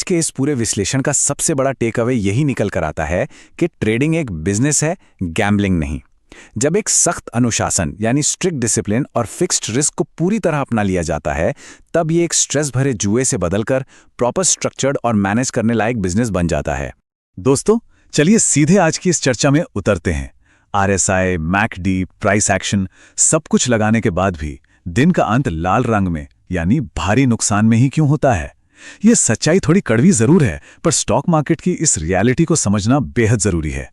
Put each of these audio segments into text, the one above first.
आज के इस पूरे विश्लेषण का सबसे बड़ा टेक अवे यही निकल कर आता है कि ट्रेडिंग एक बिजनेस है, गैम्बलिंग नहीं। जब एक सख्त अनुशासन यानी स्ट्रिक्ट डिसिप्लिन और फिक्स्ड रिस्क को पूरी तरह अपना लिया जाता है, तब ये एक स्ट्रेस भरे जुए से बदलकर प्रॉपर स्ट्रक्चर्ड और मैनेज करने लायक बिजनेस बन जाता है। दोस्तों, चलिए सीधे आज की इस चर्चा में उतरते हैं। RSI, MACD, प्राइस एक्शन सब कुछ लगाने के बाद भी दिन का अंत लाल रंग में यानी भारी नुकसान में ही क्यों होता है? ये सच्चाई थोड़ी कड़वी जरूर है, पर स्टॉक मार्केट की इस रियलिटी को समझना बेहद जरूरी है।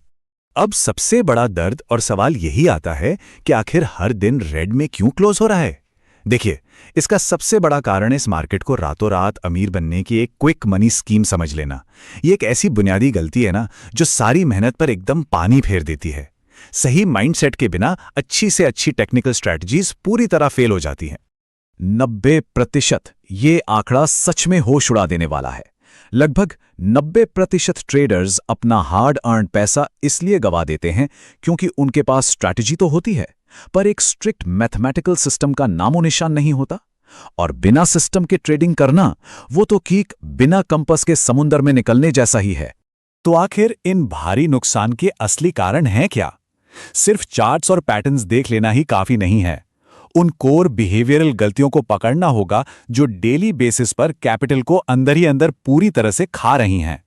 अब सबसे बड़ा दर्द और सवाल यही आता है कि आखिर हर दिन रेड में क्यों क्लोज हो रहा है। देखिए, इसका सबसे बड़ा कारण इस मार्केट को रातों रात अमीर बनने की एक क्विक मनी स्कीम समझ लेना। ये एक ऐसी बुनियादी गलती है ना, जो सारी मेहनत पर एकदम पानी फेर देती है। सही माइंडसेट के बिना अच्छी से अच्छी टेक्निकल स्ट्रैटेजीज पूरी तरह फेल हो जाती हैं। 90% ये आंकड़ा सच में होश उड़ा देने वाला है। लगभग 90% ट्रेडर्स अपना हार्ड अर्न्ड पैसा इसलिए गवा देते हैं क्योंकि उनके पास स्ट्रैटेजी तो होती है, पर एक स्ट्रिक्ट मैथमेटिकल सिस्टम का नामो निशान नहीं होता। और बिना सिस्टम के ट्रेडिंग करना, वो तो ठीक बिना कंपास के समुंदर में निकलने जैसा ही है। तो आखिर इन भारी नुकसान के असली कारण हैं क्या? सिर्फ चार्ट्स और पैटर्न्स देख लेना ही काफी नहीं है। उन कोर बिहेवियरल गलतियों को पकड़ना होगा जो डेली बेसिस पर कैपिटल को अंदर ही अंदर पूरी तरह से खा रही हैं।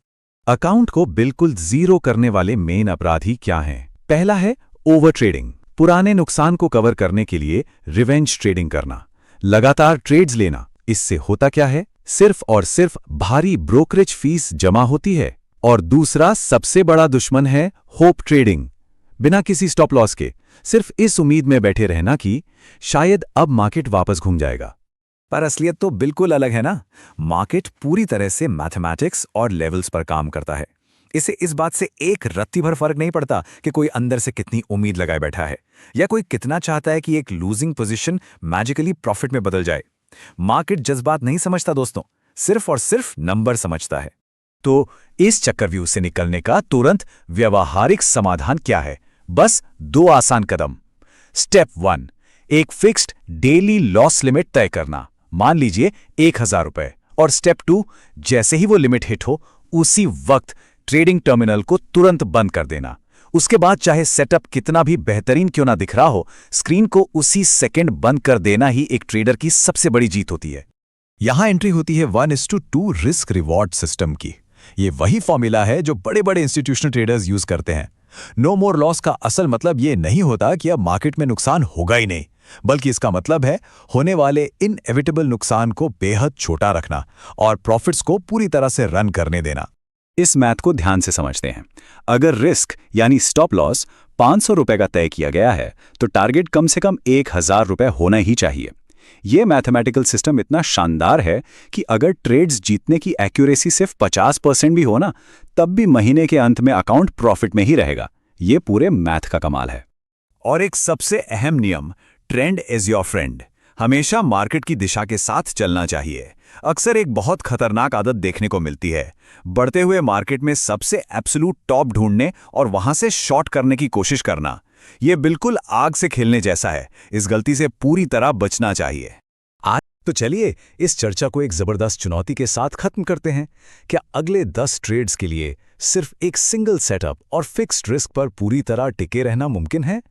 अकाउंट को बिल्कुल जीरो करने वाले मेन अपराधी क्या हैं? पहला है ओवर ट्रेडिंग। पुराने नुकसान को कवर करने के लिए रिवेंज ट्रेडिंग करना, लगातार ट्रेड्स लेना। इससे होता क्या है? सिर्फ और सिर्फ भारी ब्रोकरेज फीस जमा होती है। और दूसरा सबसे बड़ा दुश्मन है होप ट्रेडिंग। बिना किसी स्टॉप लॉस के सिर्फ इस उम्मीद में बैठे रहना कि शायद अब मार्केट वापस घूम जाएगा। पर असलियत तो बिल्कुल अलग है ना। मार्केट पूरी तरह से मैथमेटिक्स और लेवल्स पर काम करता है। इसे इस बात से एक रत्ती भर फर्क नहीं पड़ता कि कोई अंदर से कितनी उम्मीद लगाए बैठा है या कोई कितना चाहता है कि एक लूजिंग पोजीशन मैजिकली प्रॉफिट में बदल जाए। मार्केट जज्बात नहीं समझता दोस्तों, सिर्फ और सिर्फ नंबर समझता है। तो इस चक्रव्यूह से निकलने का तुरंत व्यावहारिक समाधान क्या है? बस 2 आसान कदम। स्टेप 1, एक फिक्स्ड डेली लॉस लिमिट तय करना, मान लीजिए 1000 रुपए। और स्टेप 2, जैसे ही वो लिमिट हिट हो, उसी वक्त ट्रेडिंग टर्मिनल को तुरंत बंद कर देना। उसके बाद चाहे सेटअप कितना भी बेहतरीन क्यों ना दिख रहा हो, स्क्रीन को उसी सेकंड बंद कर देना ही एक ट्रेडर की सबसे बड़ी जीत होती है। यहां एंट्री होती है 1:2 रिस्क रिवॉर्ड सिस्टम की। ये वही फॉर्मूला है जो बड़े बड़े इंस्टीट्यूशनल ट्रेडर्स यूज करते हैं। नो मोर लॉस का असल मतलब ये नहीं होता कि अब मार्केट में नुकसान होगा ही नहीं, बल्कि इसका मतलब है होने वाले इनएविटेबल नुकसान को बेहद छोटा रखना और प्रॉफिट्स को पूरी तरह से रन करने देना। इस मैथ को ध्यान से समझते हैं। अगर रिस्क यानी स्टॉप लॉस 500 रुपए का तय किया गया है, तो टारगेट कम से कम 1000 रुपए होना ही चाहिए। ये मैथमेटिकल सिस्टम इतना शानदार है कि अगर ट्रेड्स जीतने की एक्यूरेसी सिर्फ 50% भी हो ना, तब भी महीने के अंत में अकाउंट प्रॉफिट में ही रहेगा। ये पूरे मैथ का कमाल है। और एक सबसे अहम नियम, ट्रेंड इज योर फ्रेंड। हमेशा मार्केट की दिशा के साथ चलना चाहिए। अक्सर एक बहुत खतरनाक आदत देखने को मिलती है, बढ़ते हुए मार्केट में सबसे एब्सोल्यूट टॉप ढूंढने और वहां से शॉर्ट करने की कोशिश करना। ये बिल्कुल आग से खेलने जैसा है। इस गलती से पूरी तरह बचना चाहिए। तो चलिए इस चर्चा को एक जबरदस्त चुनौती के साथ खत्म करते हैं। क्या अगले 10 ट्रेड्स के लिए सिर्फ एक सिंगल सेटअप और फिक्स्ड रिस्क पर पूरी तरह टिके रहना मुमकिन है?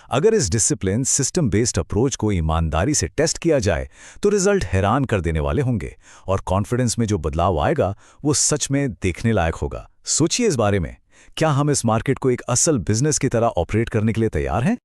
अगर इस डिसिप्लिन सिस्टम बेस्ड अप्रोच को ईमानदारी से टेस्ट किया जाए, तो रिजल्ट हैरान कर देने वाले होंगे और कॉन्फिडेंस में जो बदलाव आएगा वो सच में देखने लायक होगा। सोचिए इस बारे में, क्या हम इस मार्केट को एक असल बिजनेस की तरह ऑपरेट करने के लिए तैयार हैं?